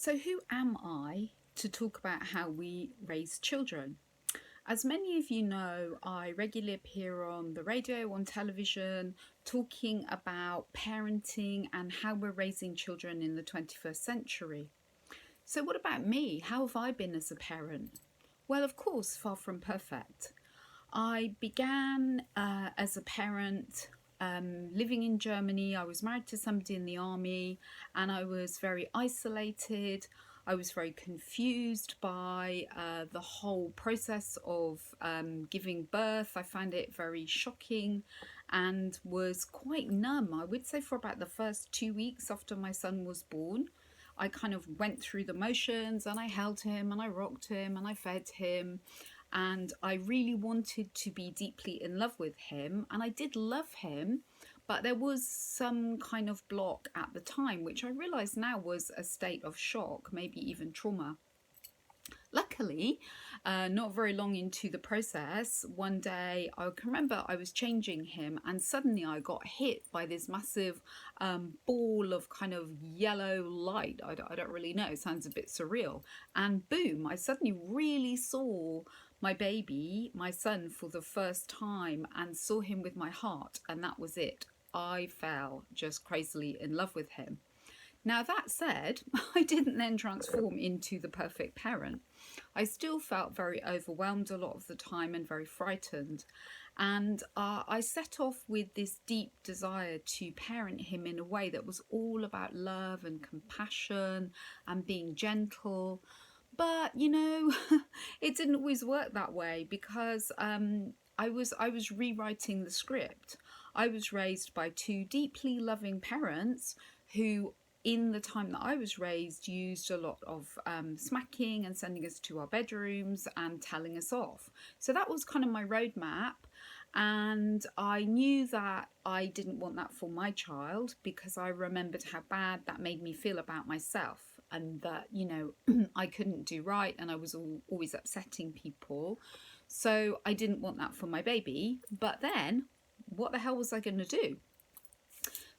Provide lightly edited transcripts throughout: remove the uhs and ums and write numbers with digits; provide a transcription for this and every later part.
So, who am I to talk about how we raise children? As many of you know, I regularly appear on the radio, on television, talking about parenting and how we're raising children in the 21st century. So, what about me? How have I been as a parent? Well, of course, far from perfect. I began as a parent living in Germany. I was married to somebody in the army and I was very isolated. I was very confused by the whole process of giving birth. I found it very shocking and was quite numb. I would say for about the first 2 weeks after my son was born. I kind of went through the motions and I held him and I rocked him and I fed him. And I really wanted to be deeply in love with him. And I did love him, but there was some kind of block at the time, which I realize now was a state of shock, maybe even trauma. Luckily, not very long into the process, one day I can remember I was changing him and suddenly I got hit by this massive ball of kind of yellow light. I don't really know, it sounds a bit surreal. And boom, I suddenly really saw my baby, my son, for the first time and saw him with my heart, and that was it. I fell just crazily in love with him. Now, that said, I didn't then transform into the perfect parent. I still felt very overwhelmed a lot of the time and very frightened. And I set off with this deep desire to parent him in a way that was all about love and compassion and being gentle. But, it didn't always work that way because I was rewriting the script. I was raised by two deeply loving parents who, in the time that I was raised, used a lot of smacking and sending us to our bedrooms and telling us off. So that was kind of my roadmap. And I knew that I didn't want that for my child because I remembered how bad that made me feel about myself and that, I couldn't do right and I was always upsetting people. So I didn't want that for my baby. But then what the hell was I going to do?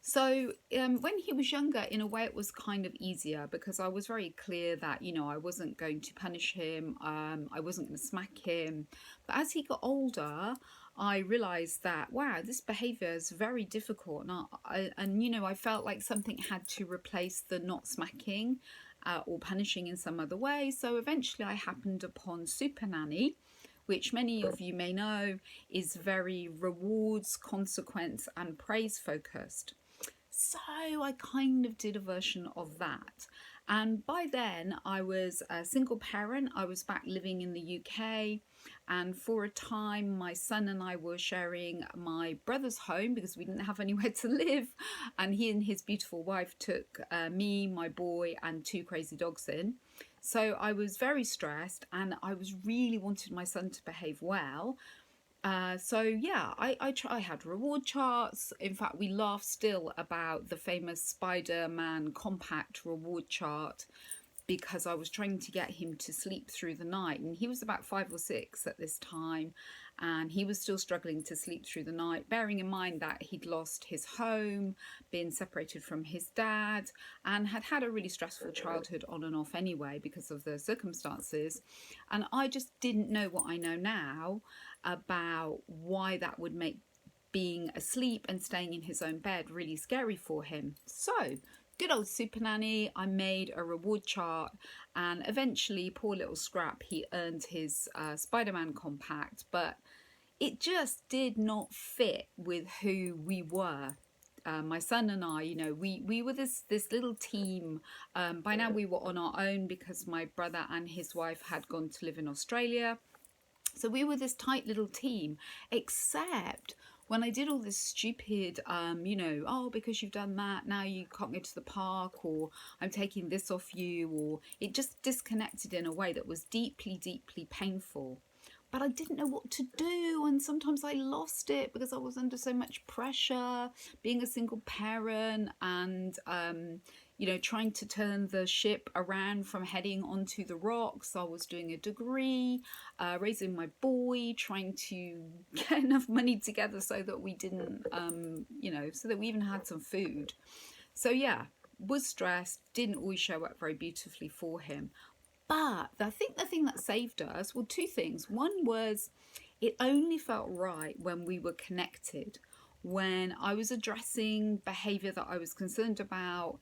So when he was younger, in a way, it was kind of easier because I was very clear that, I wasn't going to punish him. I wasn't going to smack him. But as he got older, I realized that, wow, this behavior is very difficult. And I felt like something had to replace the not smacking or punishing in some other way. So eventually I happened upon Supernanny, which many of you may know is very rewards, consequence, and praise focused. So I kind of did a version of that. And by then I was a single parent. I was back living in the UK. And for a time, my son and I were sharing my brother's home because we didn't have anywhere to live. And he and his beautiful wife took me, my boy, and two crazy dogs in. So I was very stressed and I was really wanted my son to behave well. I had reward charts. In fact, we laugh still about the famous Spider-Man compact reward chart because I was trying to get him to sleep through the night, and he was about 5 or 6 at this time, and he was still struggling to sleep through the night, bearing in mind that he'd lost his home, been separated from his dad, and had had a really stressful childhood on and off anyway because of the circumstances. And I just didn't know what I know now about why that would make being asleep and staying in his own bed really scary for him. So good old Supernanny, I made a reward chart, and eventually, poor little Scrap, he earned his Spider-Man compact, but it just did not fit with who we were. My son and I, we were this little team. By now we were on our own because my brother and his wife had gone to live in Australia. So we were this tight little team, except when I did all this stupid, because you've done that, now you can't go to the park, or I'm taking this off you, or it just disconnected in a way that was deeply, deeply painful. But I didn't know what to do, and sometimes I lost it because I was under so much pressure, being a single parent and, trying to turn the ship around from heading onto the rocks. I was doing a degree, raising my boy, trying to get enough money together so that we didn't, so that we even had some food. So yeah, was stressed, didn't always show up very beautifully for him. But I think the thing that saved us, well, two things. One was it only felt right when we were connected, when I was addressing behavior that I was concerned about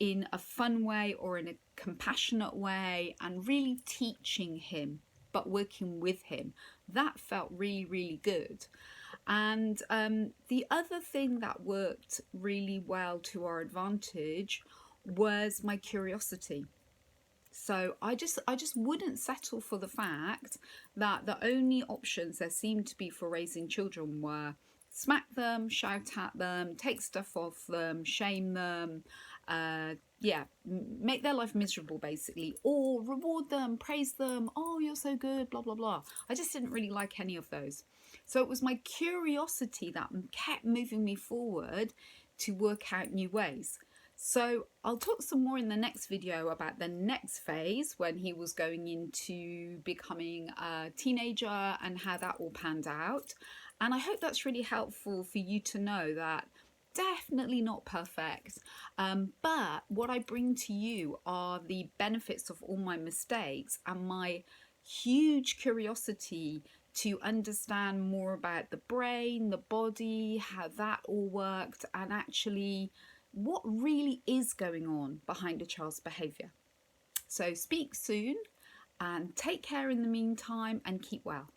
in a fun way or in a compassionate way, and really teaching him but working with him. That felt really, really good. And the other thing that worked really well to our advantage was my curiosity. So I just wouldn't settle for the fact that the only options there seemed to be for raising children were smack them, shout at them, take stuff off them, shame them, make their life miserable basically, or reward them, praise them, oh, you're so good, blah, blah, blah. I just didn't really like any of those. So it was my curiosity that kept moving me forward to work out new ways. So I'll talk some more in the next video about the next phase when he was going into becoming a teenager and how that all panned out. And I hope that's really helpful for you to know that definitely not perfect. But what I bring to you are the benefits of all my mistakes and my huge curiosity to understand more about the brain, the body, how that all worked, and actually what really is going on behind a child's behaviour. So speak soon and take care in the meantime and keep well.